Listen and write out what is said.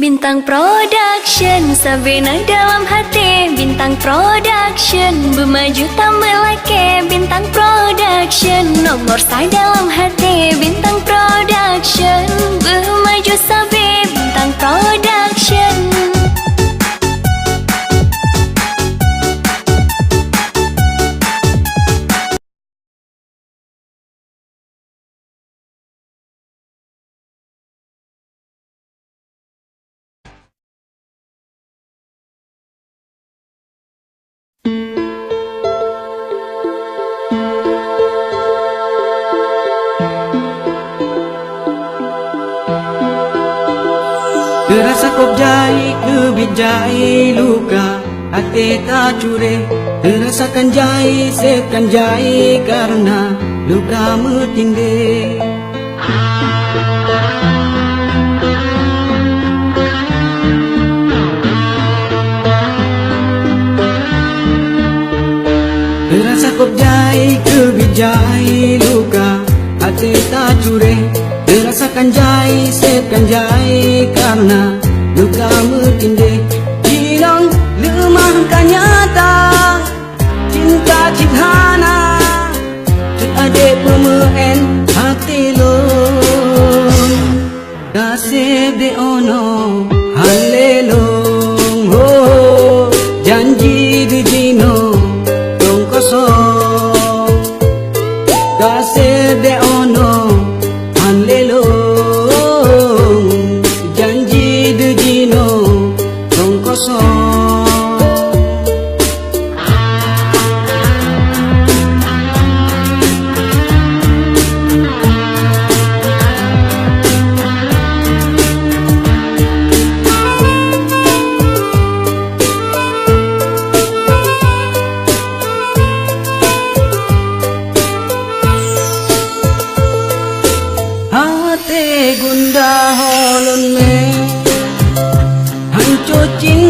Bintang Production, Sabina dalam hati. Bintang Production, bermaju tambah lagi. Bintang Production, nomor saya dalam hati. Bintang Production, bermaju sabi. Bintang Production. Terasa kop jai kebijai luka hati tak cure. Terasakan jai sekan jai karena luka metindih. Terasa kop jai kebijai luka hati tak cure. Terasakan jai sekan jai karena luka metindih. Jinong lemah kan nyata cinta cinhana cik adik pemeen hati long kasih de ono halelong ho janji di jino dong kosong kasih de ono halelong janji di jino dong kosong. Hati gundah holon me hancur cinta